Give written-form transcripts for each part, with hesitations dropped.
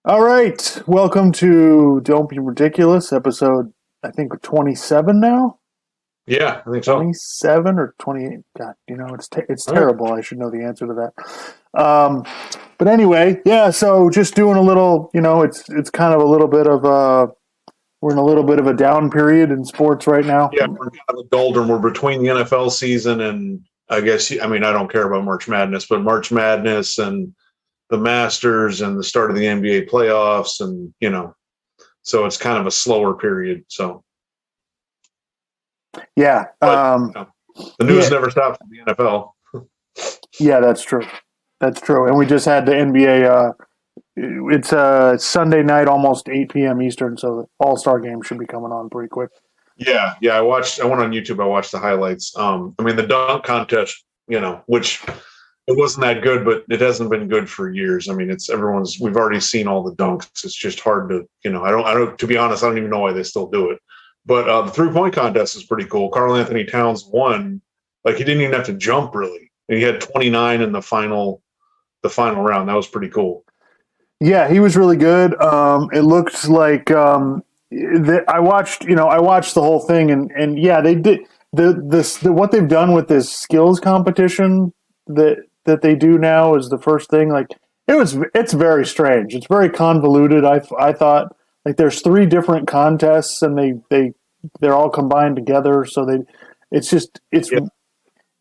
All right, welcome to Don't Be Ridiculous, episode I think 27 now. Yeah, I think so. 27 or 28. God, it's All right. terrible. I should know the answer to that. But anyway, yeah. So just doing a little. It's kind of a little bit of we're in a little bit of a down period in sports right now. Yeah, we're kind of a doldrum. We're between the NFL season and I don't care about March Madness, but March Madness and the Masters and the start of the NBA playoffs, and so it's kind of a slower period. So, Yeah. but the news Yeah. never stops in the NFL. Yeah, that's true. That's true. And we just had the NBA. It's Sunday night, almost 8 p.m. Eastern, so the All Star game should be coming on pretty quick. Yeah. I went on YouTube. I watched the highlights. The dunk contest, which it wasn't that good, but it hasn't been good for years. I mean, we've already seen all the dunks. It's just hard to, I don't, to be honest, I don't even know why they still do it. But the 3-point contest is pretty cool. Karl Anthony Towns won. Like, he didn't even have to jump really. And he had 29 in the final round. That was pretty cool. Yeah, he was really good. It looked like I watched the whole thing, and yeah, they did what they've done with this skills competition that they do now is the first thing. Like it's very strange. It's very convoluted. I thought like there's three different contests, and they're all combined together. So it's just Yeah.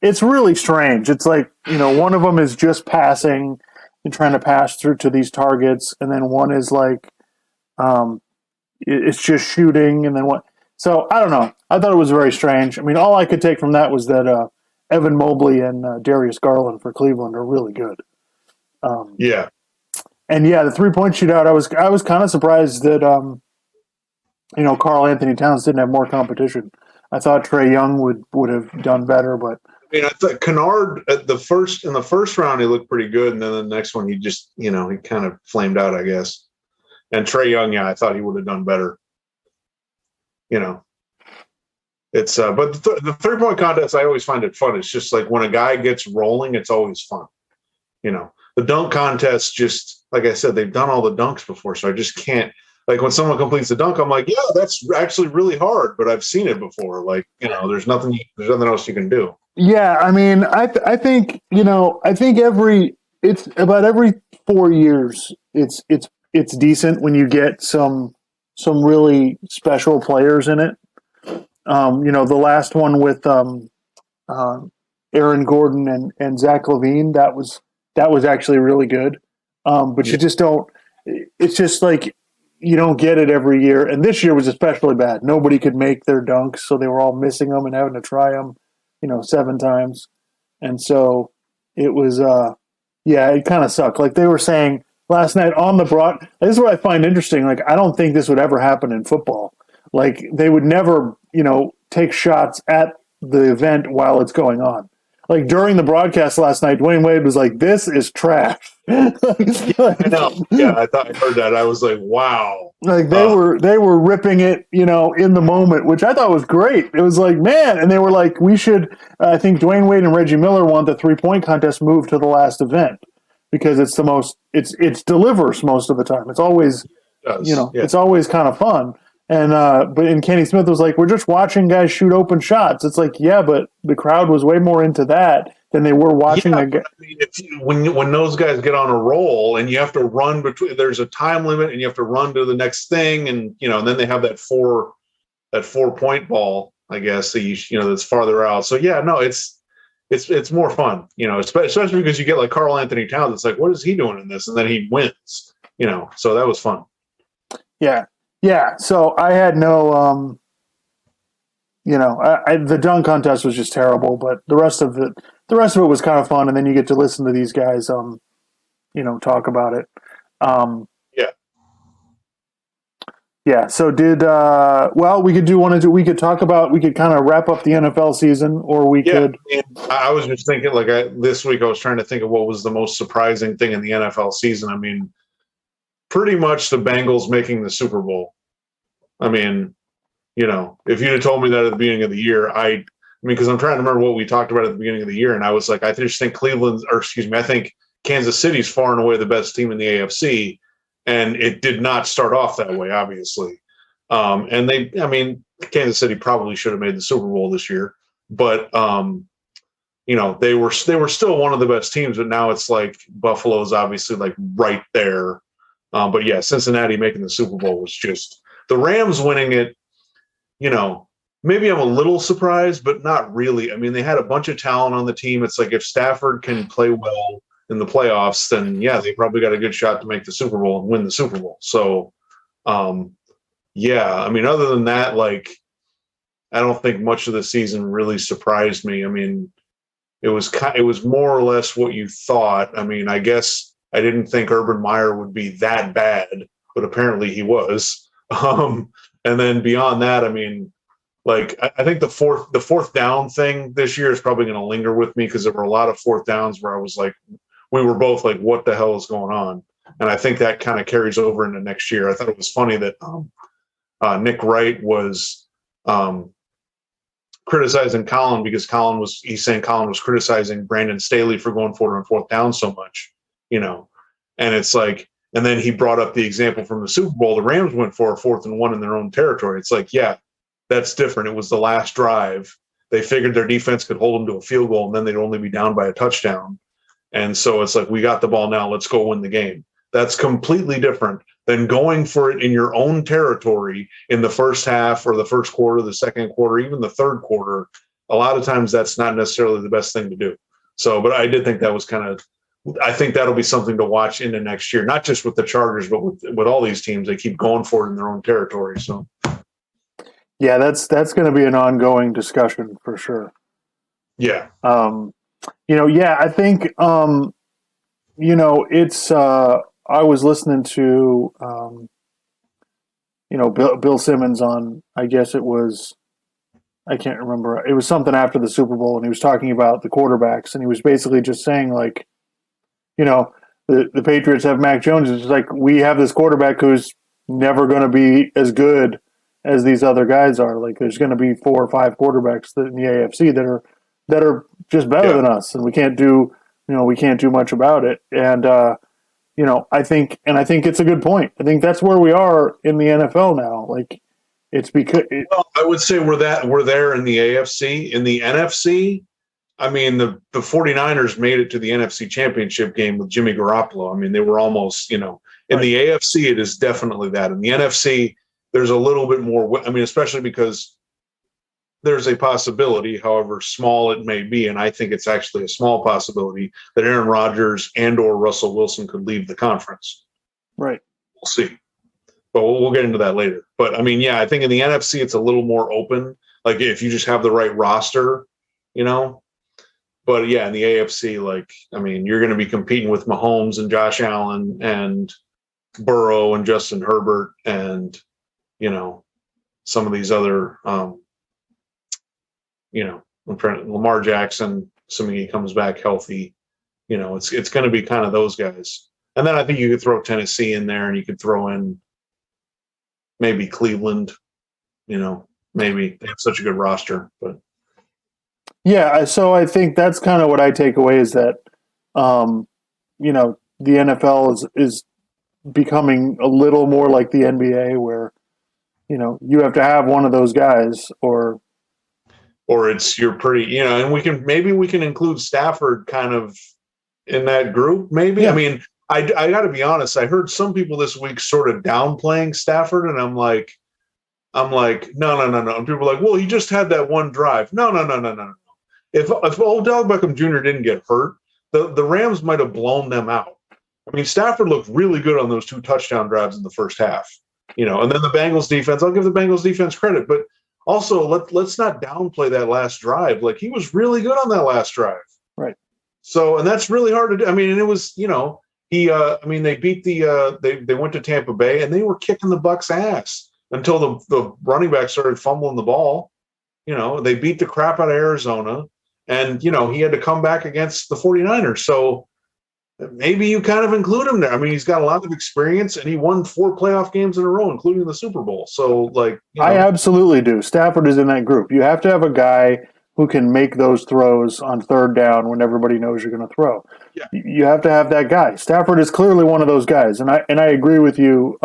it's really strange. It's like one of them is just passing and trying to pass through to these targets, and then one is like it's just shooting, and then what? So I don't know. I thought it was very strange. I mean, all I could take from that was that Evan Mobley and Darius Garland for Cleveland are really good. Um, Yeah. and yeah, the 3-point shootout. I was kind of surprised that Karl Anthony Towns didn't have more competition. I thought Trae Young would have done better, but I mean, I thought Kennard in the first round he looked pretty good, and then the next one he just he kind of flamed out, I guess. And Trae Young, yeah, I thought he would have done better. You know, it's but the 3-point contest, I always find it fun. It's just like when a guy gets rolling, it's always fun. The dunk contest, just like I said, they've done all the dunks before, so I just can't. Like when someone completes the dunk, I'm like, yeah, that's actually really hard, but I've seen it before. Like there's nothing else you can do. yeah, I mean, I think I think it's about every 4 years it's decent when you get some really special players in it. The last one with uh, Aaron Gordon and Zach Levine, that was actually really good. But you Yeah. just don't. It's just like you don't get it every year, and this year was especially bad. Nobody could make their dunks, so they were all missing them and having to try them, 7 times, and so it was. Yeah, it kind of sucked. Like they were saying last night on the broad. This is what I find interesting. Like I don't think this would ever happen in football. Like they would never, take shots at the event while it's going on. Like during the broadcast last night, Dwayne Wade was like, "This is trash." I know. Yeah, I heard that. I was like, wow. Like Uh, they were ripping it, in the moment, which I thought was great. It was like, man, and they were like, we should. I think Dwayne Wade and Reggie Miller want the 3-point contest moved to the last event because it's the most. It's delivers most of the time. It's always, it does. Yeah. it's always kind of fun. And but Kenny Smith was like, we're just watching guys shoot open shots. It's like, yeah, but the crowd was way more into that than they were watching Yeah, a guy. but I mean, when those guys get on a roll and you have to run between, there's a time limit and you have to run to the next thing, and then they have that 4-point ball, I guess, that that's farther out. So yeah, no, it's more fun, especially because you get like Karl Anthony Towns. It's like, what is he doing in this? And then he wins, so that was fun. Yeah, yeah. So I had no, the dunk contest was just terrible, but the rest of it was kind of fun, and then you get to listen to these guys, talk about it. Um, Yeah. yeah. So well, we could do one. We could talk about. We could kind of wrap up the NFL season, or we Yeah. could. And I was just thinking, like, this week I was trying to think of what was the most surprising thing in the NFL season. I mean, pretty much the Bengals making the Super Bowl. I mean, if you'd have told me that at the beginning of the year, because I'm trying to remember what we talked about at the beginning of the year, and I was like, I just think I think Kansas City's far and away the best team in the AFC, And it did not start off that way, obviously. Kansas City probably should have made the Super Bowl this year, but they were still one of the best teams. But now it's like Buffalo's obviously like right there. But yeah, Cincinnati making the Super Bowl was just the Rams winning it. Maybe I'm a little surprised, but not really. I mean, they had a bunch of talent on the team. It's like if Stafford can play well in the playoffs, then yeah, they probably got a good shot to make the Super Bowl and win the Super Bowl. So, yeah, I mean, other than that, like, I don't think much of the season really surprised me. I mean, it was more or less what you thought. I mean, I guess I didn't think Urban Meyer would be that bad, but apparently he was. And then beyond that, I mean, like, I think the fourth down thing this year is probably going to linger with me because there were a lot of fourth downs where I was like, we were both like, what the hell is going on? And I think that kind of carries over into next year. I thought it was funny that Nick Wright was criticizing Colin because he's saying Colin was criticizing Brandon Staley for going for it on fourth down so much, and it's like, and then he brought up the example from the Super Bowl. The Rams went for a 4th and 1 in their own territory. It's like, yeah, that's different. It was the last drive. They figured their defense could hold them to a field goal and then they'd only be down by a touchdown. And so it's like, we got the ball now, let's go win the game. That's completely different than going for it in your own territory in the first half or the first quarter, the second quarter, even the third quarter. A lot of times that's not necessarily the best thing to do. So, but I did think that was I think that'll be something to watch into next year, not just with the Chargers, but with all these teams. They keep going for it in their own territory. So, yeah, that's going to be an ongoing discussion for sure. Yeah. I think, it's, I was listening to, Bill Simmons on, I guess it was, I can't remember. It was something after the Super Bowl, and he was talking about the quarterbacks, and he was basically just saying, like, the Patriots have Mac Jones. It's like, we have this quarterback who's never going to be as good as these other guys are. Like, there's going to be 4 or 5 quarterbacks in the AFC that are just better than us, and we can't do much about it. And I think it's a good point. I think that's where we are in the NFL now. Like, it's because I would say we're there in the AFC. In the NFC, I mean, the 49ers made it to the NFC Championship game with Jimmy Garoppolo. I mean, they were almost, in the AFC, it is definitely that. In the NFC, there's a little bit more. I mean, especially because there's a possibility, however small it may be, and I think it's actually a small possibility, that Aaron Rodgers and or Russell Wilson could leave the conference. Right. We'll see. But we'll get into that later. But, I mean, yeah, I think in the NFC it's a little more open. Like, if you just have the right roster, But, yeah, in the AFC, like, I mean, you're going to be competing with Mahomes and Josh Allen and Burrow and Justin Herbert and, some of these other Lamar Jackson, assuming he comes back healthy, it's going to be kind of those guys. And then I think you could throw Tennessee in there, and you could throw in maybe Cleveland, maybe they have such a good roster. But yeah, so I think that's kind of what I take away is that, the NFL is becoming a little more like the NBA where, you have to have one of those guys or you're pretty, and we can include Stafford kind of in that group. Maybe. Yeah. I mean, I got to be honest. I heard some people this week sort of downplaying Stafford, and I'm like, no. And people are like, well, he just had that one drive. No. If Odell Beckham Jr. didn't get hurt, the Rams might have blown them out. I mean, Stafford looked really good on those 2 touchdown drives in the first half. And then the Bengals defense. I'll give the Bengals defense credit, but also let's not downplay that last drive. Like, he was really good on that last drive. Right. So, and that's really hard to do. I mean, and it was, they beat they went to Tampa Bay and they were kicking the Bucs' ass until the running back started fumbling the ball. They beat the crap out of Arizona, and, he had to come back against the 49ers. So maybe you kind of include him there. I mean, he's got a lot of experience, and he won 4 playoff games in a row, including the Super Bowl. So, like, I absolutely do. Stafford is in that group. You have to have a guy who can make those throws on third down when everybody knows you're going to throw. Yeah. You have to have that guy. Stafford is clearly one of those guys, and I agree with you.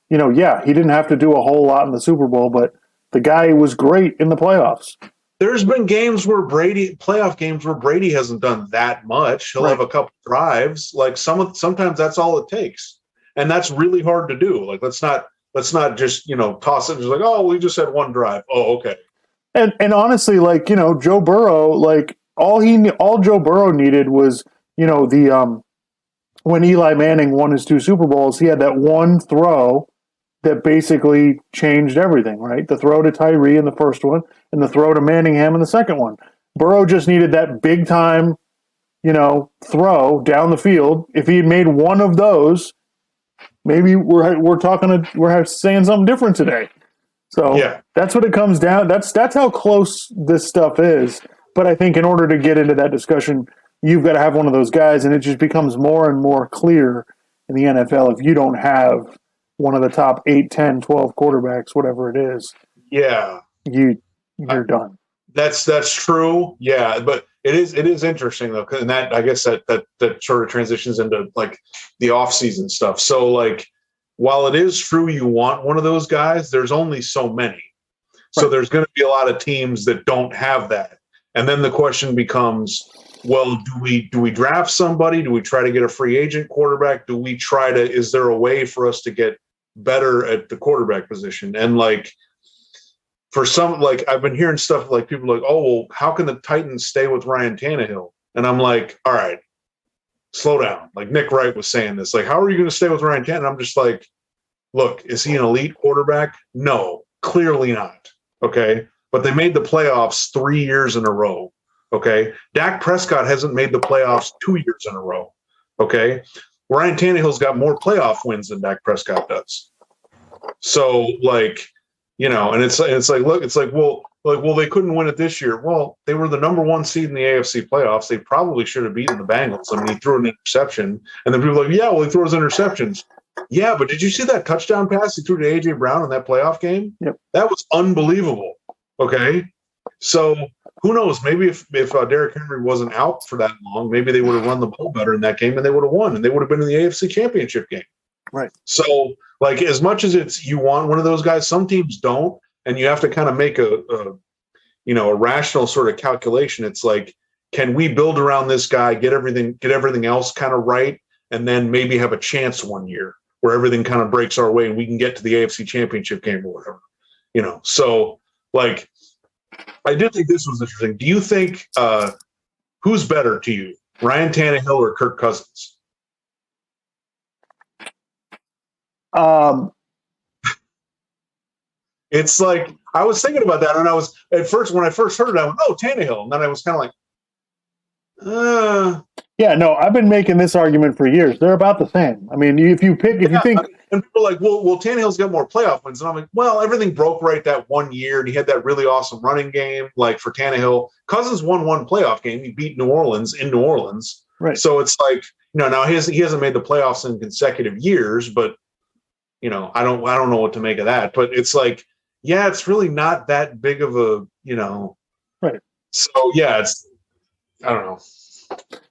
He didn't have to do a whole lot in the Super Bowl, but the guy was great in the playoffs. There's been playoff games where Brady hasn't done that much. He'll have a couple drives. Like sometimes that's all it takes, and that's really hard to do. Like let's not just toss it and just like, oh, we just had one drive. Oh, okay. And honestly, like Joe Burrow, like all Joe Burrow needed was when Eli Manning won his 2 Super Bowls, he had that one throw that basically changed everything, right? The throw to Tyree in the first one and the throw to Manningham in the second one. Burrow just needed that big time, throw down the field. If he had made one of those, maybe we're saying something different today. So that's what it comes down. That's how close this stuff is. But I think in order to get into that discussion, you've got to have one of those guys, and it just becomes more and more clear in the NFL if you don't have one of the top 8, 10, 12 quarterbacks, whatever it is. Yeah. You're done. That's true. Yeah. But it is interesting though. And that, I guess that sort of transitions into like the off season stuff. So like, while it is true you want one of those guys, there's only so many. So there's going to be a lot of teams that don't have that. And then the question becomes, well, do we draft somebody? Do we try to get a free agent quarterback? Is there a way for us to get better at the quarterback position? And like, for some, like I've been hearing stuff like people are like, oh, well, how can the Titans stay with Ryan Tannehill? And I'm like, all right, slow down. Like Nick Wright was saying this, like, how are you going to stay with Ryan Tannehill? I'm just like, look, is he an elite quarterback? No, clearly not. Okay. But they made the playoffs 3 years in a row. Okay. Dak Prescott hasn't made the playoffs 2 years in a row. Okay. Ryan Tannehill's got more playoff wins than Dak Prescott does. So like, and it's like, look, it's like, well, they couldn't win it this year. Well, they were the number 1 seed in the AFC playoffs. They probably should have beaten the Bengals. I mean, he threw an interception, and then people are like, yeah, well, he throws interceptions. Yeah, but did you see that touchdown pass he threw to A.J. Brown in that playoff game? Yep. That was unbelievable. Okay. So who knows? Maybe if Derrick Henry wasn't out for that long, maybe they would have run the ball better in that game and they would have won and they would have been in the AFC Championship game. Right. So, like, as much as you want one of those guys, some teams don't, and you have to kind of make a rational sort of calculation. It's like, can we build around this guy, get everything else kind of right, and then maybe have a chance one year where everything kind of breaks our way and we can get to the AFC Championship game or whatever. So like, I did think this was interesting. Do you think who's better to you, Ryan Tannehill or Kirk Cousins? It's like, I was thinking about that, and I was when I first heard it, I went, "Oh, Tannehill," and then I was kind of like, Yeah, no, I've been making this argument for years. They're about the same. I mean, if you think, and people are like, well, Tannehill's got more playoff wins, and I'm like, well, everything broke right that 1 year, and he had that really awesome running game. Like for Tannehill, Cousins won 1 playoff game. He beat New Orleans in New Orleans, right? So it's like, now he hasn't made the playoffs in consecutive years, but I don't know what to make of that. But it's like, yeah, it's really not that big of a, right. So yeah, I don't know.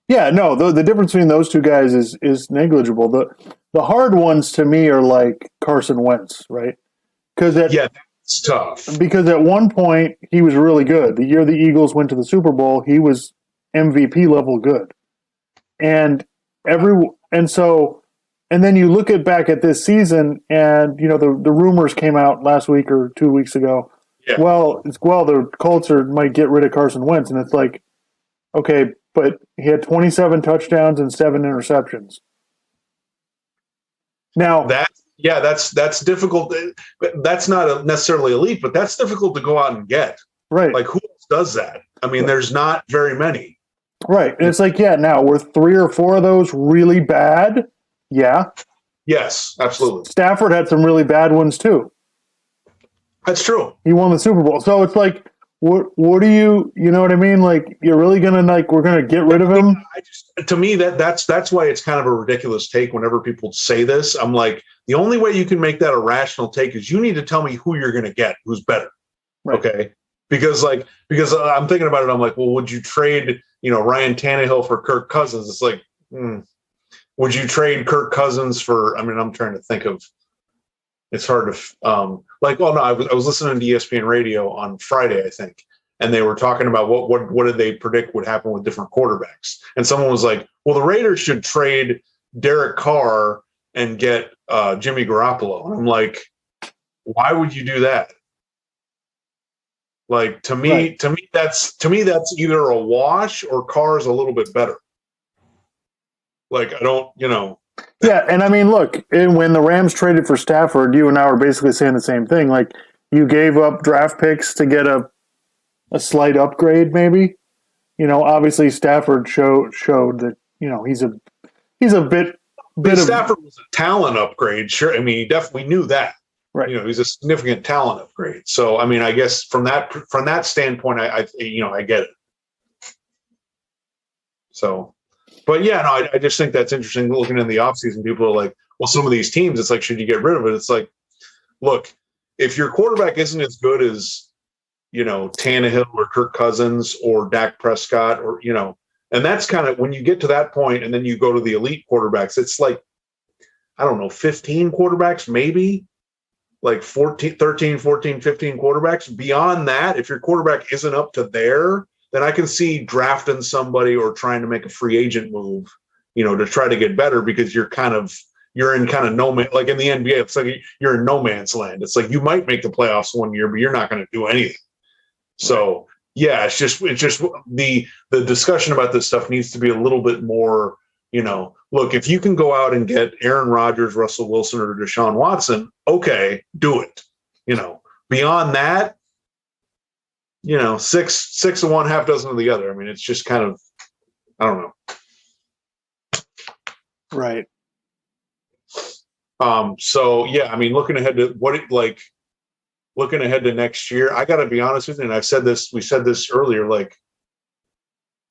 Yeah, no, the difference between those two guys is negligible. The hard ones to me are like Carson Wentz, right? It's tough. Because at one point he was really good. The year the Eagles went to the Super Bowl, he was MVP level good. And then you look back at this season, and the rumors came out last week or 2 weeks ago. Yeah. Well, the Colts might get rid of Carson Wentz, and it's like, okay, but he had 27 touchdowns and 7 interceptions. Now that's difficult. That's not necessarily elite, but that's difficult to go out and get. Right. Like, who else does that? I mean, there's not very many. Right. And it's like, now were 3 or 4 of those really bad? Yeah. Yes, absolutely. Stafford had some really bad ones too. That's true. He won the Super Bowl. So it's like, what do you know what I mean? Like, you're really going to we're going to get rid of him? To me, that's why it's kind of a ridiculous take whenever people say this. I'm like, the only way you can make that a rational take is you need to tell me who you're going to get, who's better. Right. Okay. because I'm thinking about it. I'm like, well, would you trade, Ryan Tannehill for Kirk Cousins? It's like, would you trade Kirk Cousins for, I mean, I'm trying to think of, it's hard to, I was listening to ESPN radio on Friday, I think, and they were talking about what did they predict would happen with different quarterbacks. And someone was like, well, the Raiders should trade Derek Carr and get Jimmy Garoppolo. And I'm like, why would you do that? Like, to me, that's either a wash or Carr's a little bit better. Like, I don't, Yeah, and I mean, look, when the Rams traded for Stafford, you and I were basically saying the same thing. Like, you gave up draft picks to get a slight upgrade, maybe. Obviously Stafford showed that he's a bit Stafford was a talent upgrade. Sure, I mean, he definitely knew that. Right. He's a significant talent upgrade. So, I mean, I guess from that standpoint, I get it. So. But yeah, no, I just think that's interesting. Looking in the offseason, people are like, well, some of these teams, it's like, should you get rid of it? It's like, look, if your quarterback isn't as good as, Tannehill or Kirk Cousins or Dak Prescott or, and that's kind of when you get to that point and then you go to the elite quarterbacks, it's like, I don't know, 15 quarterbacks, maybe like 13, 14, 15 quarterbacks. Beyond that, if your quarterback isn't up to there, then I can see drafting somebody or trying to make a free agent move, to try to get better because you're in kind of no man, like in the NBA, it's like you're in no man's land. It's like you might make the playoffs one year, but you're not going to do anything. So yeah, it's just the discussion about this stuff needs to be a little bit more, look, if you can go out and get Aaron Rodgers, Russell Wilson, or Deshaun Watson, okay, do it. Beyond that, 6 of one, half dozen of the other. I mean, it's just kind of, I don't know. Right. So yeah, I mean, looking ahead to next year, I got to be honest with you. And we said this earlier, like,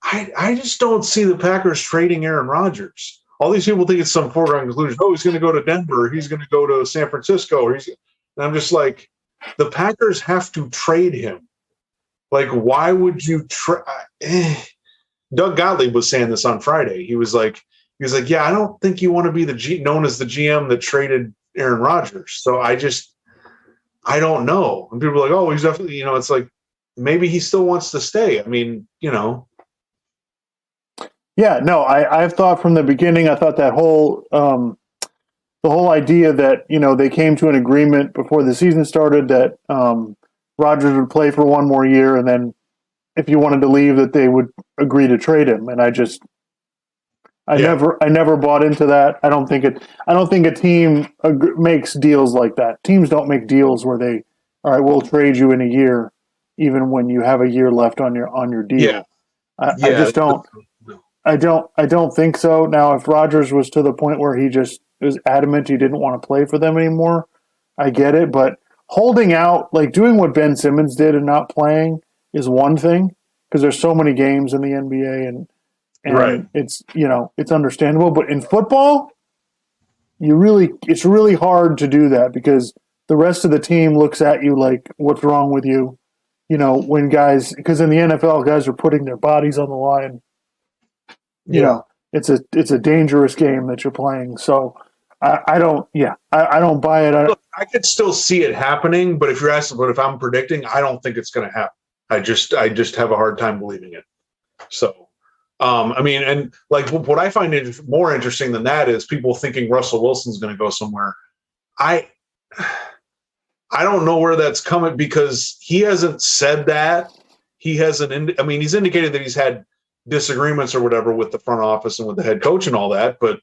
I just don't see the Packers trading Aaron Rodgers. All these people think it's some foregone conclusion. Oh, he's going to go to Denver. He's going to go to San Francisco. And I'm just like, the Packers have to trade him. Like, why would you Doug Gottlieb was saying this on Friday. He was like, yeah, I don't think you want to be known as the GM that traded Aaron Rodgers. So I don't know. And people are like, oh, he's definitely, it's like, maybe he still wants to stay. I mean, Yeah, no, I've thought from the beginning, I thought that the whole idea that, they came to an agreement before the season started that, Rodgers would play for one more year, and then if you wanted to leave, that they would agree to trade him. And I never bought into that. I don't think a team makes deals like that. Teams don't make deals where all right, we'll trade you in a year, even when you have a year left on your deal. Yeah. I just don't. I don't think so. Now, if Rodgers was to the point where he just was adamant he didn't want to play for them anymore, I get it, but holding out, like doing what Ben Simmons did and not playing is one thing because there's so many games in the NBA and right. It's understandable. But in football, it's really hard to do that because the rest of the team looks at you like, what's wrong with you? When guys, because in the NFL, guys are putting their bodies on the line. It's a dangerous game that you're playing. So I don't buy it. Look, I could still see it happening, but if you're asking what if I'm predicting, I don't think it's going to happen. I just have a hard time believing it. So, I mean, and like what I find more interesting than that is people thinking Russell Wilson's going to go somewhere. I don't know where that's coming because he hasn't said that. He hasn't. He's indicated that he's had disagreements or whatever with the front office and with the head coach and all that. But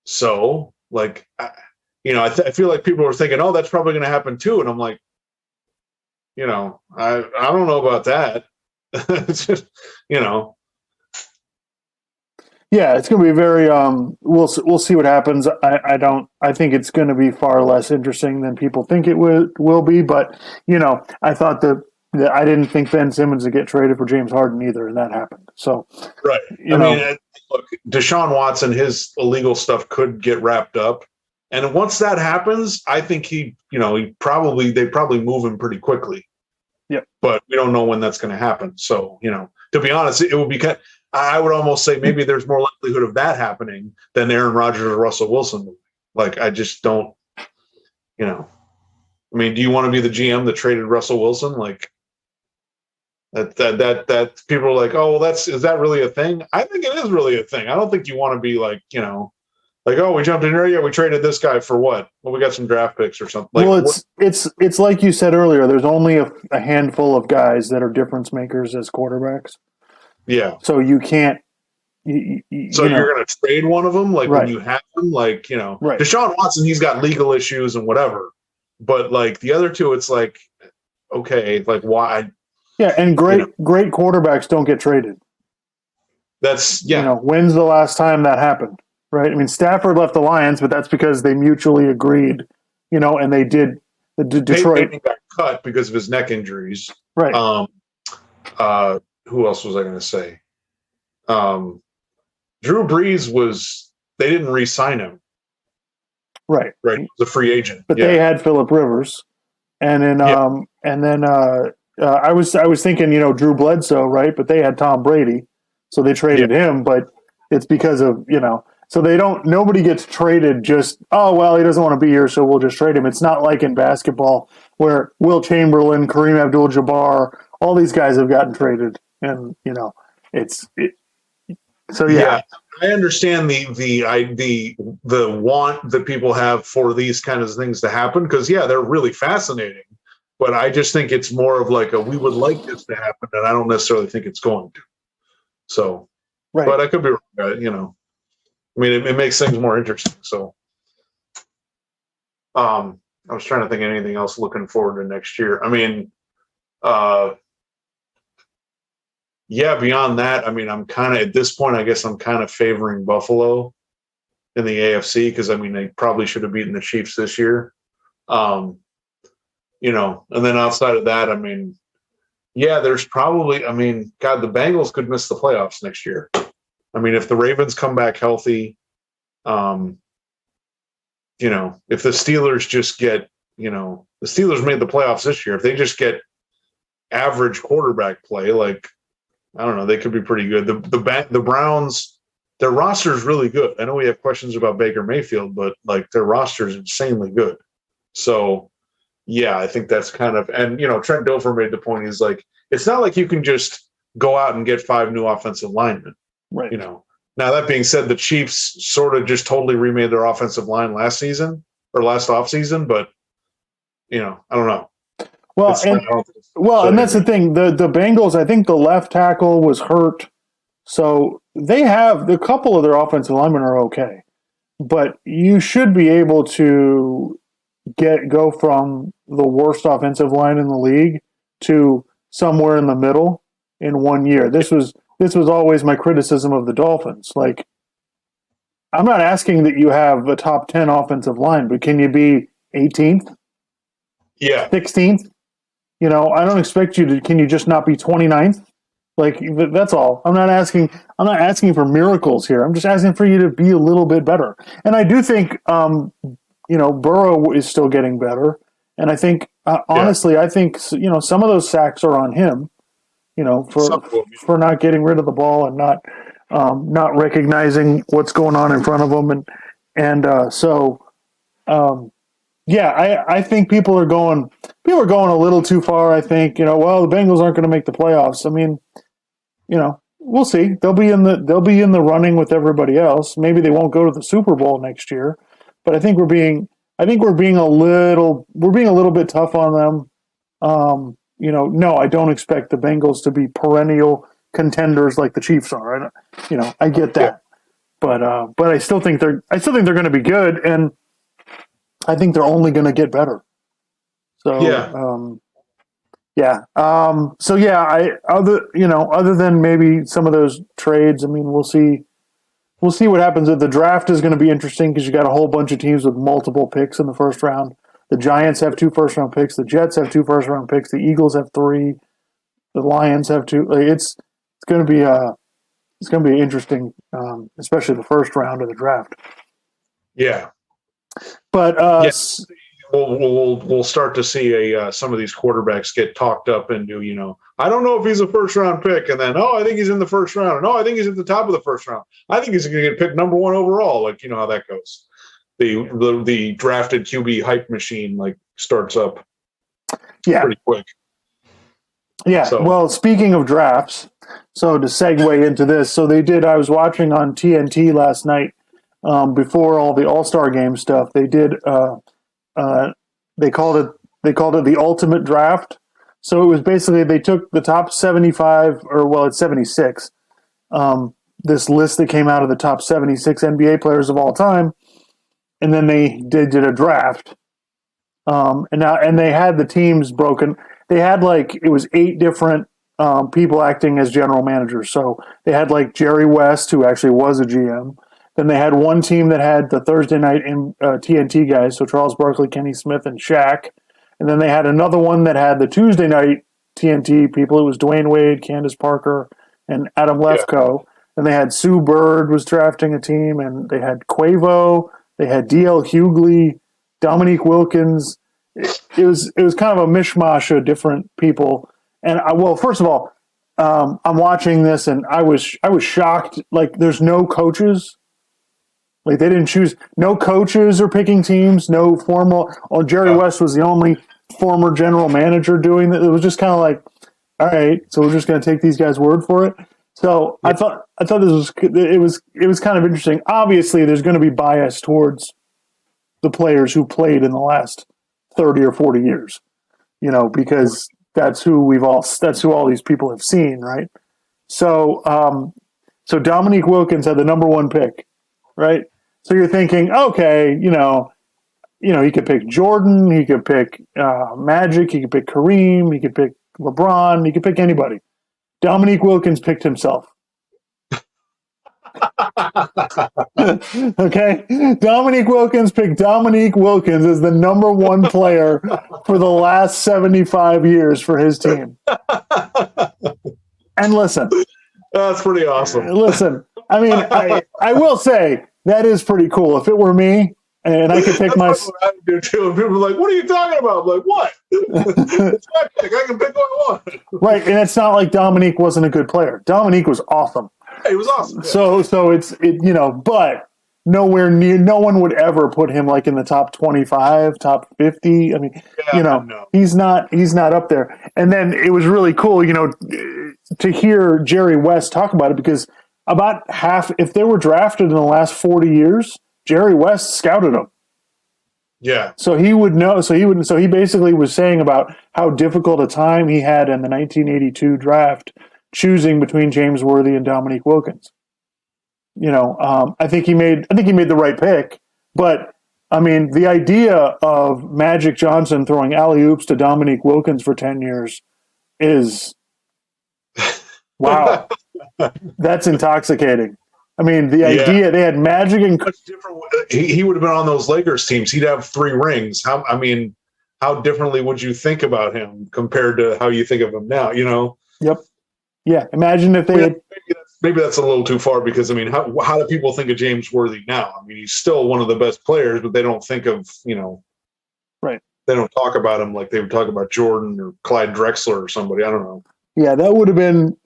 so, like, I feel like people are thinking, oh, that's probably going to happen too. And I'm like, I don't know about that. It's just, Yeah, it's going to be very. We'll see what happens. I think it's going to be far less interesting than people think it will be. But I thought that I didn't think Ben Simmons would get traded for James Harden either, and that happened. So right. Look, Deshaun Watson, his illegal stuff could get wrapped up, and once that happens, I think they probably move him pretty quickly. Yep. But we don't know when that's going to happen. So, to be honest, it would be I would almost say maybe there's more likelihood of that happening than Aaron Rodgers or Russell Wilson. Like, I just don't, I mean, do you want to be the GM that traded Russell Wilson? Like, that people are like, oh, well, is that really a thing? I think it is really a thing. I don't think you want to be like, like, oh, we jumped in here. Yeah, we traded this guy for what? Well, we got some draft picks or something. Like, well, it's like you said earlier. There's only a handful of guys that are difference makers as quarterbacks. Yeah. So you can't. So you're going to trade one of them, like right. when you have them, like right. Deshaun Watson. He's got legal issues and whatever, but like the other two, it's like, okay, like why? Yeah, and great quarterbacks don't get traded. That's when's the last time that happened? Right. I mean, Stafford left the Lions, but that's because they mutually agreed. And they did. Detroit Peyton got cut because of his neck injuries. Right. Who else was I going to say? Drew Brees they didn't re-sign him. Right. Right. He was a free agent. But they had Phillip Rivers. And then I was thinking, Drew Bledsoe, right? But they had Tom Brady. So they traded him, but it's because of, so nobody gets traded just, oh, well, he doesn't want to be here, so we'll just trade him. It's not like in basketball where Will Chamberlain, Kareem Abdul-Jabbar, all these guys have gotten traded. And, so yeah. I understand the want that people have for these kind of things to happen because they're really fascinating. But I just think it's more of like we would like this to happen, and I don't necessarily think it's going to. So, right. But I could be wrong. I mean, it makes things more interesting. So, I was trying to think of anything else looking forward to next year. I mean, beyond that, I mean, I'm kind of at this point, I guess I'm kind of favoring Buffalo in the AFC because I mean, they probably should have beaten the Chiefs this year. And then outside of that, I mean, there's probably, I mean, God, the Bengals could miss the playoffs next year. I mean, if the Ravens come back healthy, if the Steelers just get, the Steelers made the playoffs this year. If they just get average quarterback play, like, I don't know, they could be pretty good. The Browns, their roster is really good. I know we have questions about Baker Mayfield, but like their roster is insanely good. So, I think that's kind of, and Trent Dilfer made the point. He's like, it's not like you can just go out and get 5 new offensive linemen. Right. Now that being said, the Chiefs sort of just totally remade their offensive line last offseason, but I don't know. Well, and that's the thing. The Bengals, I think the left tackle was hurt, so they have a couple of their offensive linemen are okay, but you should be able to go from the worst offensive line in the league to somewhere in the middle in 1 year. This was always my criticism of the Dolphins. Like, I'm not asking that you have a top 10 offensive line, but can you be 18th? Yeah. 16th? I don't expect you to. Can you just not be 29th? Like, that's all. I'm not asking for miracles here. I'm just asking for you to be a little bit better. And I do think, Burrow is still getting better. And I think, honestly, I think, some of those sacks are on him, for not getting rid of the ball and not recognizing what's going on in front of him. I think people are going a little too far. I think, the Bengals aren't going to make the playoffs. I mean, we'll see. They'll be in the running with everybody else. Maybe they won't go to the Super Bowl next year, but I think we're being a little bit tough on them. No, I don't expect the Bengals to be perennial contenders like the Chiefs are. I get that, but I still think they're going to be good, and I think they're only going to get better. So other than maybe some of those trades, I mean, we'll see what happens. The draft is going to be interesting because you got a whole bunch of teams with multiple picks in the first round. The Giants have 2 first-round picks. The Jets have 2 first-round picks. The Eagles have 3. The Lions have 2. It's going to be interesting, especially the first round of the draft. Yeah. But we'll start to see some of these quarterbacks get talked up into, I don't know if he's a first round pick, and then I think he's in the first round, and I think he's at the top of the first round. I think he's going to get picked number 1 overall. Like, how that goes. The drafted QB hype machine starts up pretty quick. Yeah. So. Well, speaking of drafts, so to segue into this, so I was watching on TNT last night before all the All-Star Game stuff. They did. They called it the ultimate draft. So it was basically they took the top 75, it's 76. This list that came out of the top 76 NBA players of all time, and then they did a draft. And they had the teams broken. They had it was 8 different people acting as general managers. So they had Jerry West, who actually was a GM. Then they had one team that had the Thursday night in TNT guys, so Charles Barkley, Kenny Smith, and Shaq. And then they had another one that had the Tuesday night TNT people. It was Dwayne Wade, Candace Parker, and Adam Lefkoe. Yeah. And they had Sue Bird was drafting a team, and they had Quavo, they had D.L. Hughley, Dominique Wilkins. It was kind of a mishmash of different people. And first of all, I'm watching this, and I was shocked. There's no coaches. They didn't choose. No coaches are picking teams. No formal. Jerry West was the only former general manager doing that. It was just kind of all right, so we're just going to take these guys' word for it. So I thought it was kind of interesting. Obviously, there's going to be bias towards the players who played in the last 30 or 40 years, because that's who all these people have seen, right? So Dominique Wilkins had the number 1 pick. Right? So you're thinking, okay, he could pick Jordan, he could pick Magic, he could pick Kareem, he could pick LeBron, he could pick anybody. Dominique Wilkins picked himself. Okay? Dominique Wilkins picked Dominique Wilkins as the number 1 player for the last 75 years for his team. And listen. That's pretty awesome. Listen, I mean, I will say that is pretty cool. If it were me and I could pick my, I do too. And people are like, "What are you talking about?" I'm like, "What? It's my pick. I can pick what I want." Right, and it's not like Dominique wasn't a good player. Dominique was awesome. He was awesome. Yeah. So it's but nowhere near. No one would ever put him in the top 25, top 50. I mean, no. He's not up there. And then it was really cool, to hear Jerry West talk about it, because about half, if they were drafted in the last 40 years, Jerry West scouted them. Yeah. So he would know. So he basically was saying about how difficult a time he had in the 1982 draft, choosing between James Worthy and Dominique Wilkins. I think he made the right pick, but I mean, the idea of Magic Johnson throwing alley-oops to Dominique Wilkins for 10 years is, wow, that's intoxicating. I mean, the idea they had Magic and he would have been on those Lakers teams. He'd have 3 rings. How differently would you think about him compared to how you think of him now? Yep. Yeah. Imagine if they maybe that's a little too far, because how do people think of James Worthy now? I mean, he's still one of the best players, but they don't think of right. They don't talk about him like they would talk about Jordan or Clyde Drexler or somebody. I don't know. Yeah, it would have been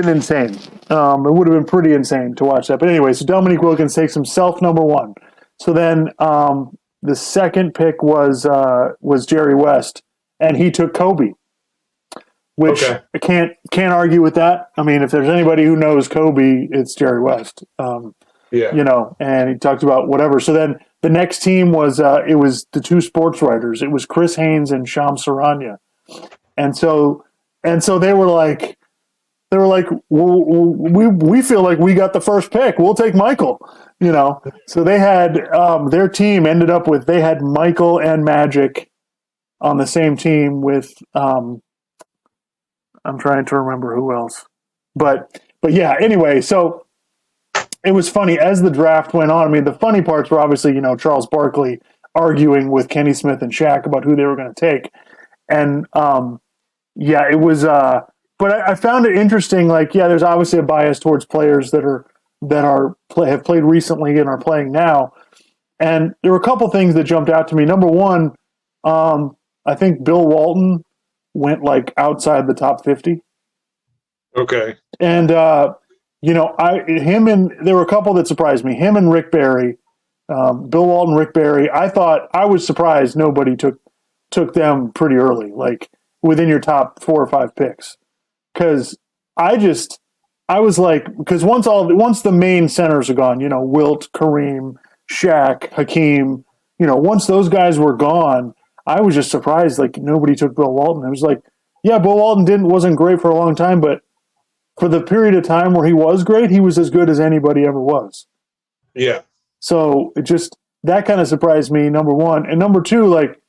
insane. It would have been pretty insane to watch that. But anyway, so Dominique Wilkins takes himself number 1. So then the second pick was Jerry West, and he took Kobe, which I can't argue with that. I mean, if there's anybody who knows Kobe, it's Jerry West. And he talked about whatever. So then the next team was it was the 2 sports writers. It was Chris Haynes and Shams Charania, and so they were like, well, we feel like we got the first pick. We'll take Michael, So they had their team ended up with, they had Michael and Magic on the same team with I'm trying to remember who else, but yeah. Anyway, so it was funny as the draft went on. I mean, the funny parts were obviously Charles Barkley arguing with Kenny Smith and Shaq about who they were going to take, and yeah, it was. But I found it interesting. There's obviously a bias towards players that have played recently and are playing now. And there were a couple things that jumped out to me. Number one, I think Bill Walton went like outside the top 50. Okay. And there were a couple that surprised me. Him and Rick Barry, Bill Walton, Rick Barry. I was surprised nobody took them pretty early, like within your top 4 or 5 picks. Because I was like, because once the main centers are gone, Wilt, Kareem, Shaq, Hakeem, once those guys were gone, I was just surprised like nobody took Bill Walton. It was like, yeah, Bill Walton wasn't great for a long time, but for the period of time where he was great, he was as good as anybody ever was. Yeah. So that kind of surprised me, number one. And number two, like,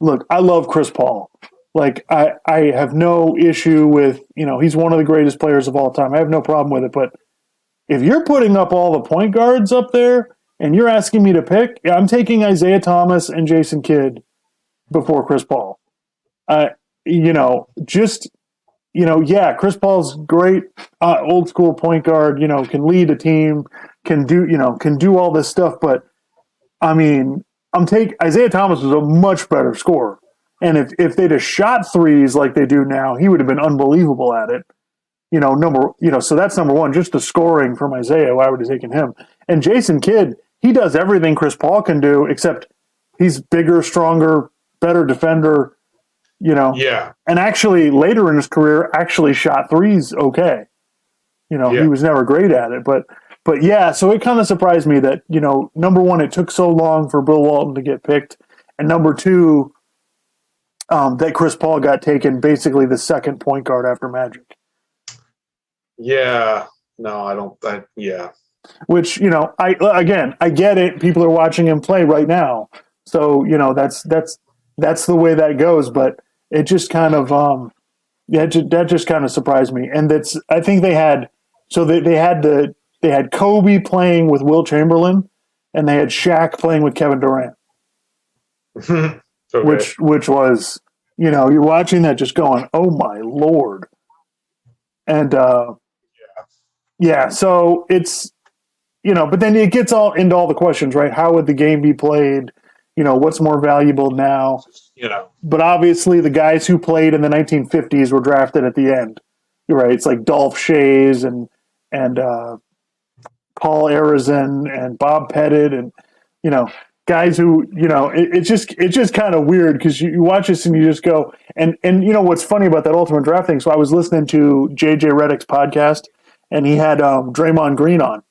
look, I love Chris Paul. Like, I have no issue with, he's one of the greatest players of all time. I have no problem with it. But if you're putting up all the point guards up there and you're asking me to pick, I'm taking Isaiah Thomas and Jason Kidd before Chris Paul. Chris Paul's great, old school point guard, can lead a team, can do all this stuff. But I mean, Isaiah Thomas was a much better scorer. And if they'd have shot threes like they do now, he would have been unbelievable at it. So that's number one, just the scoring from Isaiah. I would have taken him. And Jason Kidd, he does everything Chris Paul can do, except he's bigger, stronger, better defender. Yeah. And actually later in his career actually shot threes okay. He was never great at it. But yeah, so it kind of surprised me that, number one, it took so long for Bill Walton to get picked. And number two, that Chris Paul got taken basically the second point guard after Magic. Yeah. No, I don't. Yeah. Which, I get it. People are watching him play right now. So, that's the way that goes. But it just kind of, that just kind of surprised me. And I think they had Kobe playing with Wilt Chamberlain, and they had Shaq playing with Kevin Durant. Okay. Which was, you're watching that just going, oh my Lord. And so it's, but then it gets into all the questions, right? How would the game be played? What's more valuable now? But obviously the guys who played in the 1950s were drafted at the end. You're right. It's like Dolph Schayes and Paul Arizin and Bob Pettit and, guys who, it's just kind of weird because you watch this and you just go, and what's funny about that Ultimate Draft thing. So I was listening to JJ Redick's podcast and he had Draymond Green on.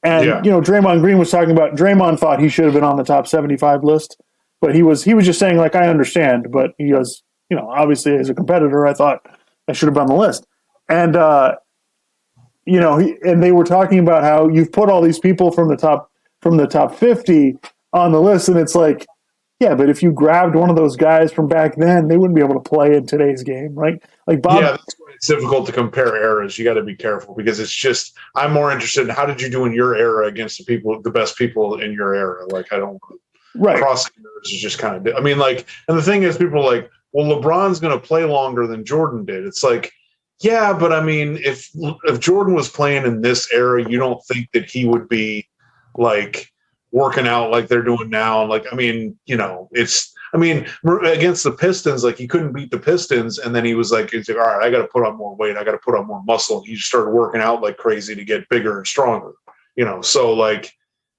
And, Draymond Green was talking about, Draymond thought he should have been on the top 75 list, but he was just saying, like, I understand, but he goes, obviously as a competitor, I thought I should have been on the list. And, and they were talking about how you've put all these people from the top 50 on the list. And it's like, yeah, but if you grabbed one of those guys from back then, they wouldn't be able to play in today's game, right? Like Bob. Yeah, that's why it's difficult to compare eras. You got to be careful because it's just, I'm more interested in how did you do in your era against the best people in your era? Like, I don't right. Crossing eras is just kind of, and the thing is, people are like, well, LeBron's going to play longer than Jordan did. It's like, yeah, but if Jordan was playing in this era, you don't think that he would be like working out like they're doing now. Like, against the Pistons, like he couldn't beat the Pistons. And then he's like, all right, I got to put on more weight. I got to put on more muscle. And he just started working out like crazy to get bigger and stronger, So like,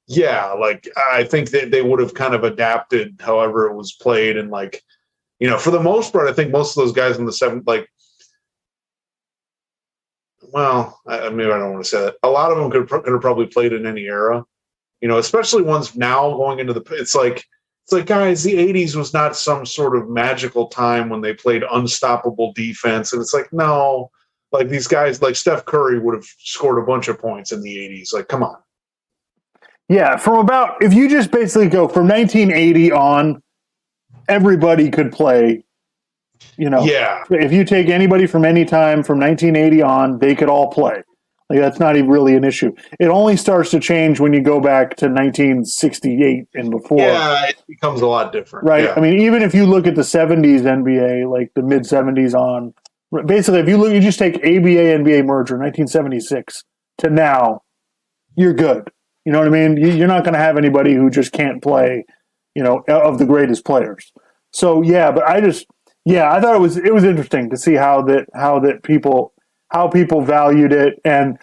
yeah, like I think that they would have kind of adapted however it was played. And like, for the most part, I think most of those guys in the seventh, like, well, maybe I don't want to say that. A lot of them could have probably played in any era, especially ones now going into it's like, guys, the 80s was not some sort of magical time when they played unstoppable defense. And it's like, no, like these guys, like Steph Curry would have scored a bunch of points in the 80s. Like, come on. Yeah, if you just basically go from 1980 on, everybody could play. Yeah. If you take anybody from any time from 1980 on, they could all play. Like that's not even really an issue. It only starts to change when you go back to 1968 and before. Yeah, it becomes a lot different. Right. Yeah. I mean, even if you look at the 70s NBA, like the mid 70s on, basically, if you just take ABA NBA merger 1976 to now, you're good. You know what I mean? You're not going to have anybody who just can't play of the greatest players. So yeah, but I thought it was interesting to see how people valued it, and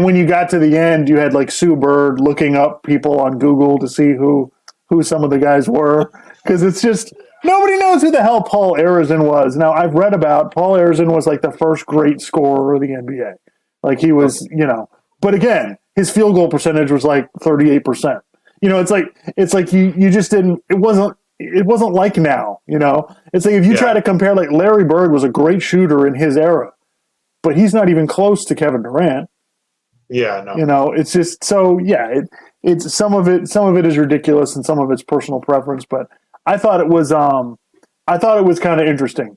when you got to the end, you had like Sue Bird looking up people on Google to see who some of the guys were, because it's just nobody knows who the hell Paul Arizin was. Now I've read about Paul Arizin was like the first great scorer of the NBA, like he was, but again, his field goal percentage was like 38%. It's like you just didn't. It wasn't like now. It's like if you try to compare, like Larry Bird was a great shooter in his era, but he's not even close to Kevin Durant. Yeah, no. It's just so it's some of it is ridiculous and some of it's personal preference, but I thought it was kind of interesting,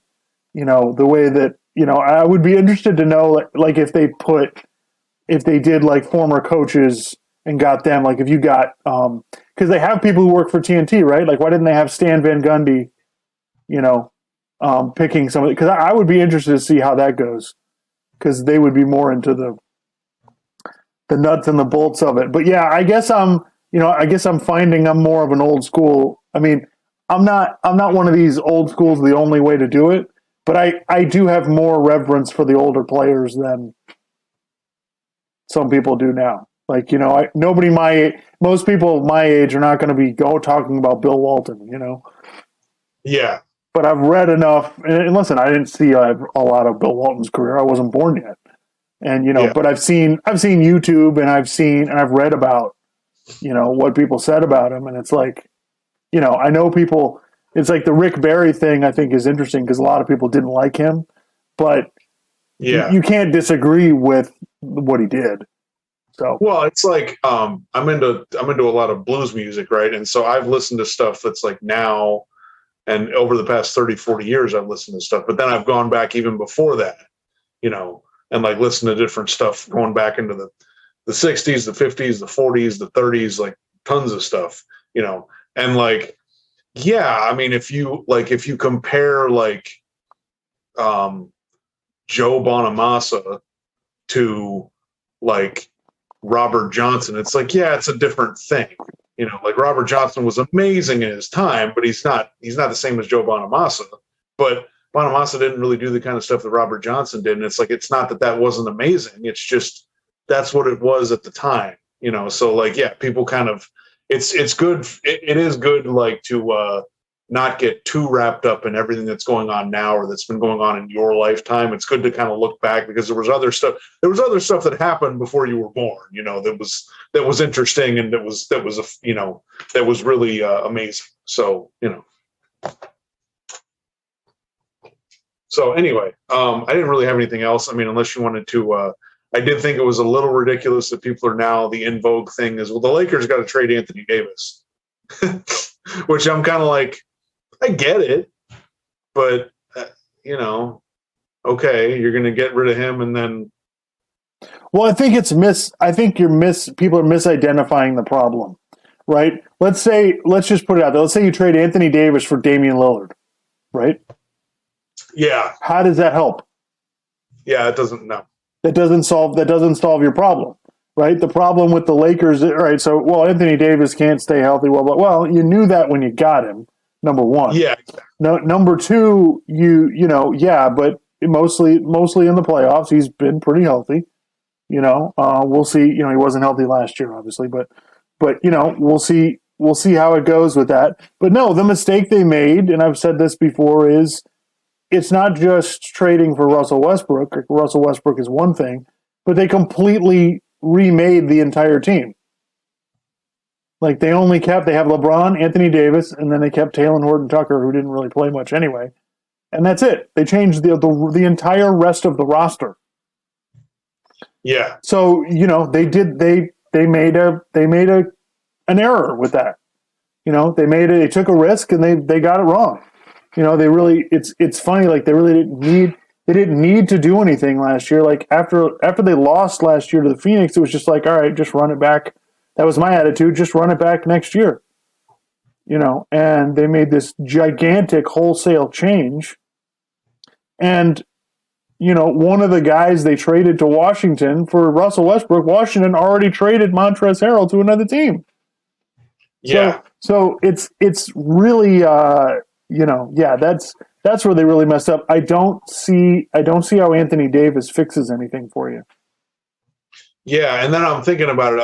the way that I would be interested to know like if they did like former coaches and got them, like if you got because they have people who work for TNT, right? Like why didn't they have Stan Van Gundy, picking some of it? Because I would be interested to see how that goes, because they would be more into the nuts and the bolts of it. But yeah, I guess I'm finding I'm more of an old school. I mean, I'm not one of these old schools the only way to do it, but I do have more reverence for the older players than some people do now. Like, most people my age are not going to be talking about Bill Walton, Yeah. But I've read enough, and listen, I didn't see a lot of Bill Walton's career. I wasn't born yet. And, but I've seen YouTube, and I've read about, what people said about him. And it's like, I know people, it's like the Rick Barry thing I think is interesting because a lot of people didn't like him, but you can't disagree with what he did. So, well, it's like, I'm into a lot of blues music. Right. And so I've listened to stuff that's like now, and over the past 30, 40 years, I've listened to stuff, but then I've gone back even before that, and like listen to different stuff going back into the 60s, the 50s, the 40s, the 30s, like tons of stuff, and like, yeah, I mean, if you compare like Joe Bonamassa to like Robert Johnson, it's like, yeah, it's a different thing. Like Robert Johnson was amazing in his time, but he's not the same as Joe Bonamassa. But Bonamassa didn't really do the kind of stuff that Robert Johnson did. And it's like, it's not that wasn't amazing. It's just, that's what it was at the time, So like, yeah, people kind of, it's good. It is good, like to not get too wrapped up in everything that's going on now or that's been going on in your lifetime. It's good to kind of look back because there was other stuff that happened before you were born, that was interesting and that was really amazing. So, So anyway, I didn't really have anything else. I mean, unless you wanted to, I did think it was a little ridiculous that people are now, the in vogue thing is, well, the Lakers got to trade Anthony Davis, which I'm kind of like, I get it, but okay, you're going to get rid of him and then. Well, I think people are misidentifying the problem, right? Let's just put it out there. Let's say you trade Anthony Davis for Damian Lillard, right? Yeah. How does that help? Yeah, it doesn't. No. That doesn't solve your problem, right? The problem with the Lakers, right? So, well, Anthony Davis can't stay healthy. Well, you knew that when you got him. Number one. Yeah. No, number two, but mostly in the playoffs, he's been pretty healthy. We'll see. He wasn't healthy last year, obviously, but we'll see. We'll see how it goes with that. But no, the mistake they made, and I've said this before, is it's not just trading for Russell Westbrook. Russell Westbrook is one thing, but they completely remade the entire team. Like they have LeBron, Anthony Davis, and then they kept Talen Horton-Tucker, who didn't really play much anyway. And that's it. They changed the entire rest of the roster. Yeah. So, they made an error with that. They took a risk and they got it wrong. It's funny, like they didn't need to do anything last year. Like after they lost last year to the Phoenix, it was just like, all right, just run it back. That was my attitude. Just run it back next year. And they made this gigantic wholesale change. And, one of the guys they traded to Washington for Russell Westbrook, Washington already traded Montrezl Harrell to another team. Yeah. So it's really that's where they really messed up. I don't see how Anthony Davis fixes anything for you. Yeah, and then I'm thinking about it.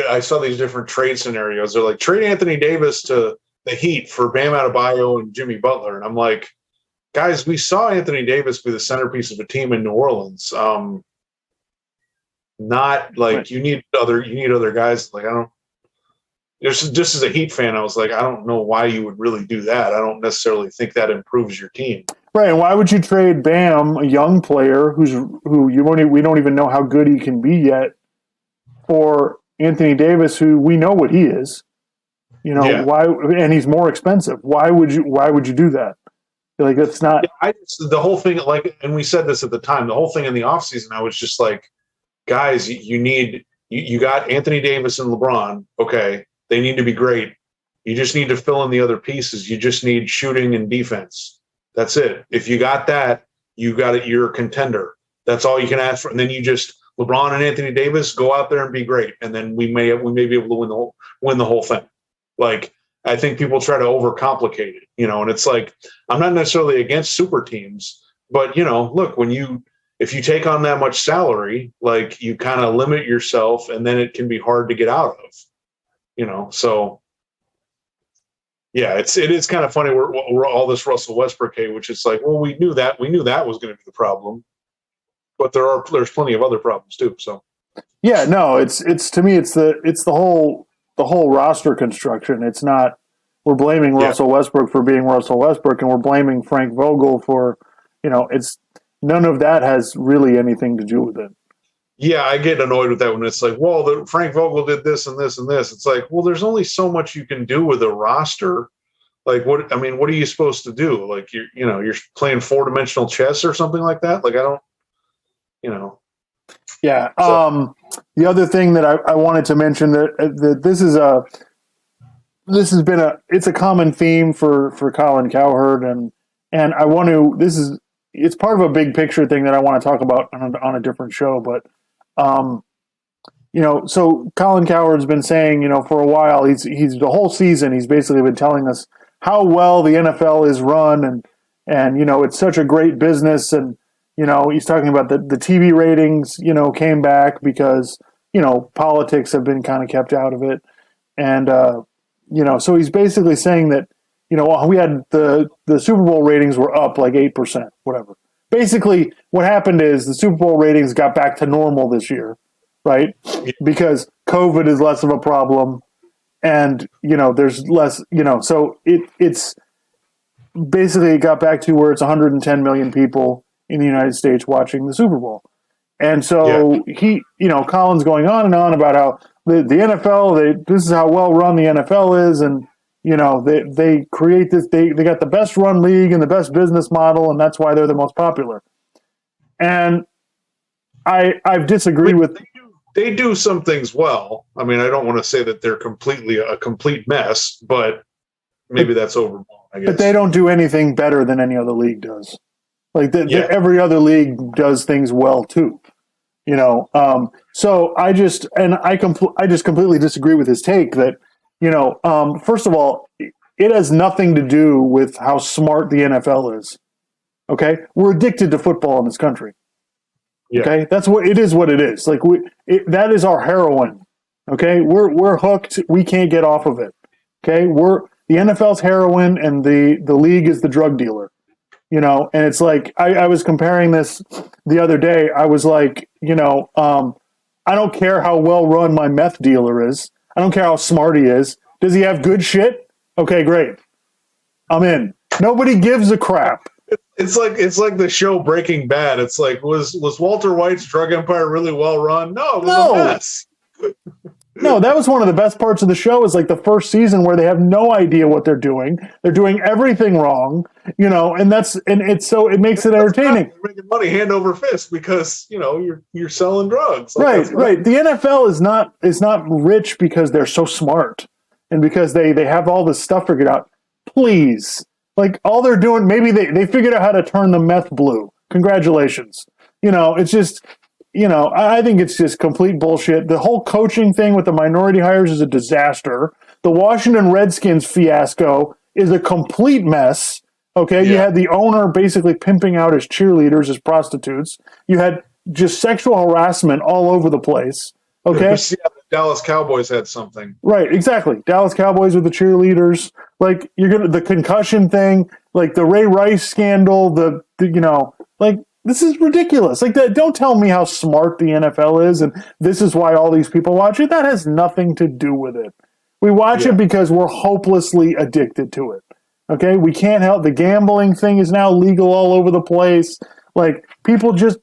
I saw these different trade scenarios. They're like trade Anthony Davis to the Heat for Bam Adebayo and Jimmy Butler, and I'm like, guys, we saw Anthony Davis be the centerpiece of a team in New Orleans. Not like Right. you need other guys. Like I don't. Just as a Heat fan, I was like, I don't know why you would really do that. I don't necessarily think that improves your team. Right, and why would you trade Bam, a young player we don't even know how good he can be yet, for Anthony Davis, who we know what he is? Yeah. Why? And he's more expensive. Why would you do that? Like that's not. Yeah, the whole thing, and we said this at the time. The whole thing in the offseason, I was just like, guys, you got Anthony Davis and LeBron. Okay, they need to be great. You just need to fill in the other pieces. You just need shooting and defense. That's it. If you got that, you got it. You're a contender. That's all you can ask for. And then you just LeBron and Anthony Davis go out there and be great, and then we may be able to win the whole thing. Like I think people try to overcomplicate it, and it's like I'm not necessarily against super teams, but look, if you take on that much salary, like you kind of limit yourself, and then it can be hard to get out of. So. Yeah, it is kind of funny. We're all this Russell Westbrook hate, which is like, well, we knew that was going to be the problem, but there's plenty of other problems too. So, Yeah, no, it's to me, it's the whole roster construction. It's not we're blaming Russell Westbrook for being Russell Westbrook, and we're blaming Frank Vogel for, it's none of that has really anything to do with it. Yeah, I get annoyed with that when it's like, well, Frank Vogel did this and this and this. It's like, well, there's only so much you can do with a roster. Like, what are you supposed to do? Like, you're playing 4-dimensional chess or something like that. Like, I don't. Yeah. The other thing that I wanted to mention that it's a common theme for Colin Cowherd and it's part of a big picture thing that I want to talk about on a different show, but so Colin Cowherd's been saying, for a while, he's the whole season, he's basically been telling us how well the NFL is run and it's such a great business. And, he's talking about the TV ratings, came back because, politics have been kind of kept out of it. And, so he's basically saying that, we had the Super Bowl ratings were up like 8%, whatever. Basically, what happened is the Super Bowl ratings got back to normal this year, right? Because COVID is less of a problem, and there's less, so it's basically it got back to where it's 110 million people in the United States watching the Super Bowl, and so Colin's going on and on about how the NFL, this is how well run the NFL is, and they create this. They got the best run league and the best business model, and that's why they're the most popular. And I've disagreed with. They do some things well. I mean, I don't want to say that they're completely a complete mess, but maybe that's overblown, I guess. But they don't do anything better than any other league does. Like every other league does things well too. So I just completely disagree with his take that. First of all, it has nothing to do with how smart the NFL is. Okay, we're addicted to football in this country. Yeah. Okay, that's what it is. What it is like. That is our heroin. Okay, we're hooked. We can't get off of it. Okay, the NFL's heroin, and the league is the drug dealer. And it's like I was comparing this the other day. I was like, I don't care how well run my meth dealer is. I don't care how smart he is. Does he have good shit? Okay, great. I'm in. Nobody gives a crap. It's like the show Breaking Bad. It's like, was Walter White's drug empire really well run? No, it was a mess. No, that was one of the best parts of the show, is like the first season where they have no idea what they're doing. They're doing everything wrong, and it makes it entertaining. You're making money hand over fist because, you're selling drugs. Like, right. The NFL is not rich because they're so smart and because they have all this stuff figured out. Please. Like, all they're doing, maybe they figured out how to turn the meth blue. Congratulations. It's just, I think it's just complete bullshit. The whole coaching thing with the minority hires is a disaster. The Washington Redskins fiasco is a complete mess. Okay, you had the owner basically pimping out his cheerleaders as prostitutes. You had just sexual harassment all over the place. Okay, Yeah, the Dallas Cowboys had something. right? Exactly. Dallas Cowboys with the cheerleaders. Like the concussion thing, like the Ray Rice scandal. This is ridiculous. Like that. Don't tell me how smart the NFL is, and this is why all these people watch it. That has nothing to do with it. We watch it because we're hopelessly addicted to it. Okay, we can't help. The gambling thing is now legal all over the place. Like people just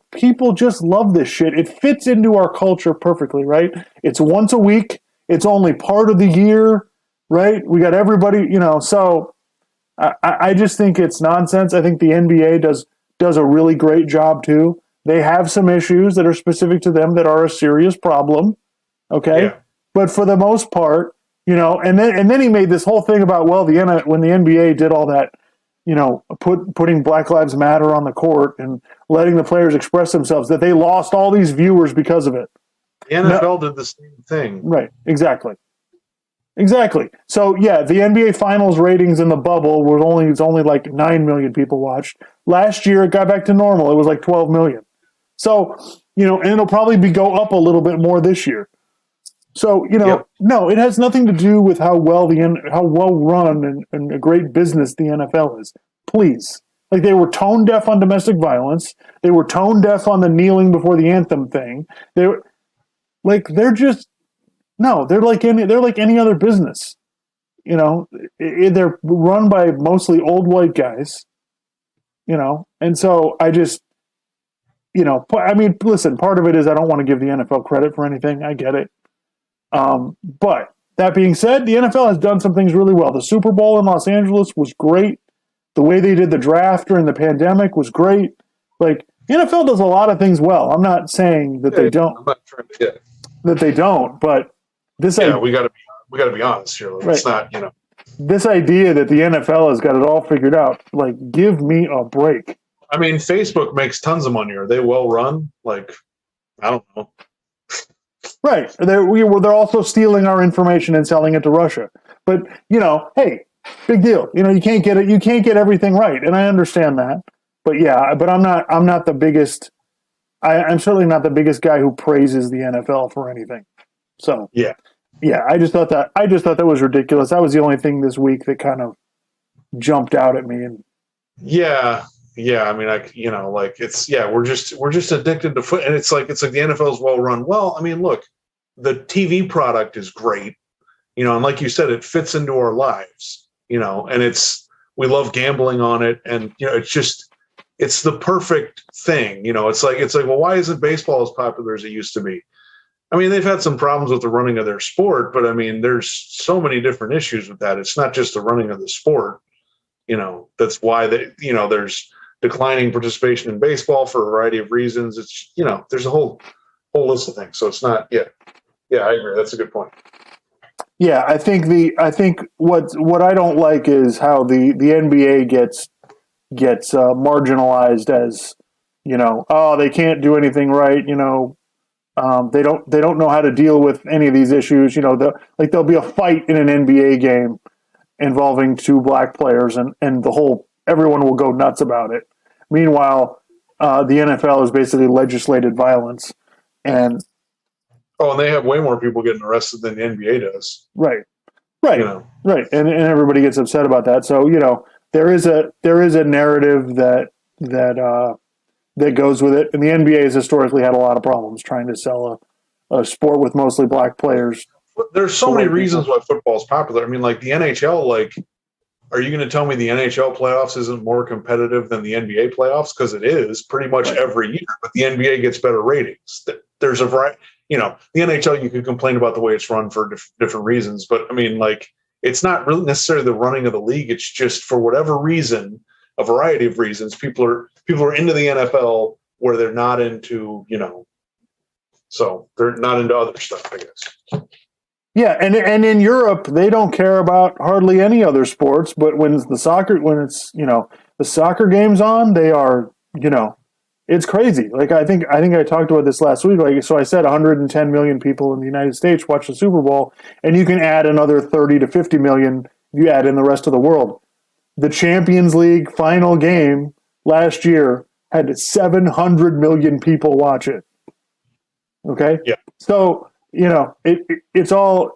love this shit. It fits into our culture perfectly, right? It's once a week. It's only part of the year, right? We got everybody, So I just think it's nonsense. I think the NBA does a really great job too. They have some issues that are specific to them that are a serious problem. Okay, but for the most part. And then he made this whole thing about when the NBA did all that, putting Black Lives Matter on the court and letting the players express themselves, that they lost all these viewers because of it. The NFL did the same thing. Right, exactly. So the NBA Finals ratings in the bubble it's only like 9 million people watched. Last year it got back to normal. It was like 12 million. So and it'll probably go up a little bit more this year. So no, it has nothing to do with how well run and a great business the NFL is. Please, like they were tone deaf on domestic violence. They were tone deaf on the kneeling before the anthem thing. They're like any other business. They're run by mostly old white guys. And so I just. Listen, part of it is I don't want to give the NFL credit for anything. I get it. But that being said, the NFL has done some things really well. The Super Bowl in Los Angeles was great. The way they did the draft during the pandemic was great. Like the NFL does a lot of things well. I'm not saying that they don't. I'm not trying to that they don't, but this we got to be honest here. Like, it's not this idea that the NFL has got it all figured out. Like, give me a break. I mean, Facebook makes tons of money. Are they well run? Like, I don't know. Right. They're also stealing our information and selling it to Russia. But, hey, big deal. You can't get it. You can't get everything right. And I understand that. But I'm not the biggest. I'm certainly not the biggest guy who praises the NFL for anything. So, yeah. I just thought that was ridiculous. That was the only thing this week that kind of jumped out at me. And yeah. I mean, we're just addicted to foot, and it's like the NFL is well run. Well, I mean, look, the TV product is great, and like you said, it fits into our lives, and we love gambling on it, and it's the perfect thing, It's like, well, why isn't baseball as popular as it used to be? I mean, they've had some problems with the running of their sport, but I mean, there's so many different issues with that. It's not just the running of the sport, That's why there's declining participation in baseball for a variety of reasons. It's, there's a whole list of things. So it's not, I agree. That's a good point. Yeah. I think what I don't like is how the NBA gets marginalized as, they can't do anything right. They don't know how to deal with any of these issues. There'll be a fight in an NBA game involving two black players and everyone will go nuts about it. Meanwhile, the NFL has basically legislated violence, and they have way more people getting arrested than the NBA does. Right, right, and everybody gets upset about that. So there is a narrative that goes with it, and the NBA has historically had a lot of problems trying to sell a sport with mostly black players. There's so many reasons why football is popular. I mean, like the NHL, are you going to tell me the NHL playoffs isn't more competitive than the NBA playoffs? Because it is pretty much every year, but the NBA gets better ratings. There's a variety, the NHL, you could complain about the way it's run for different reasons, but I mean, it's not really necessarily the running of the league. It's just for whatever reason, a variety of reasons, people are into the NFL where they're not into, so they're not into other stuff, I guess. Yeah, and in Europe they don't care about hardly any other sports, but when it's the soccer game's on, they are, it's crazy. Like I think I talked about this last week. Like so, I said 110 million people in the United States watch the Super Bowl, and you can add another 30 to 50 million. You add in the rest of the world. The Champions League final game last year had 700 million people watch it. Okay, Yeah. So it's all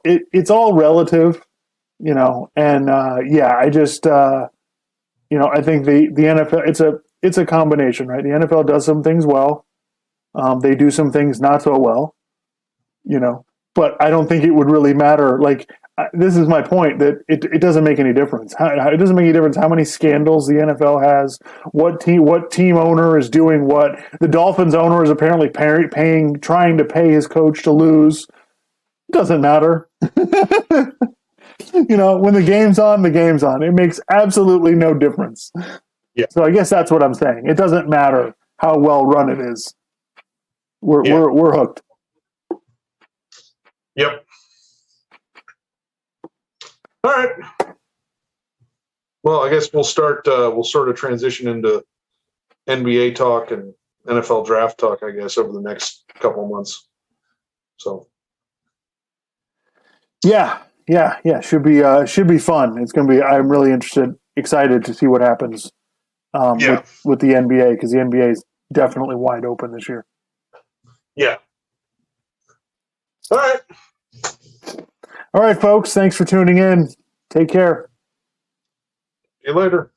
relative, and I just I think the NFL it's a combination, right? The NFL does some things well, they do some things not so well, but I don't think it would really matter. Like this is my point that it doesn't make any difference. It doesn't make any difference how many scandals the NFL has, what team owner is doing what. The Dolphins owner is apparently trying to pay his coach to lose. It doesn't matter. When the game's on, the game's on. It makes absolutely no difference. Yeah. So I guess that's what I'm saying. It doesn't matter how well run it is. We're hooked. Yep. All right. Well, I guess we'll start. We'll sort of transition into NBA talk and NFL draft talk, I guess, over the next couple of months. So. Yeah. Should be fun. It's going to be. I'm really excited to see what happens with the NBA, because the NBA is definitely wide open this year. Yeah. All right. All right, folks. Thanks for tuning in. Take care. See you later.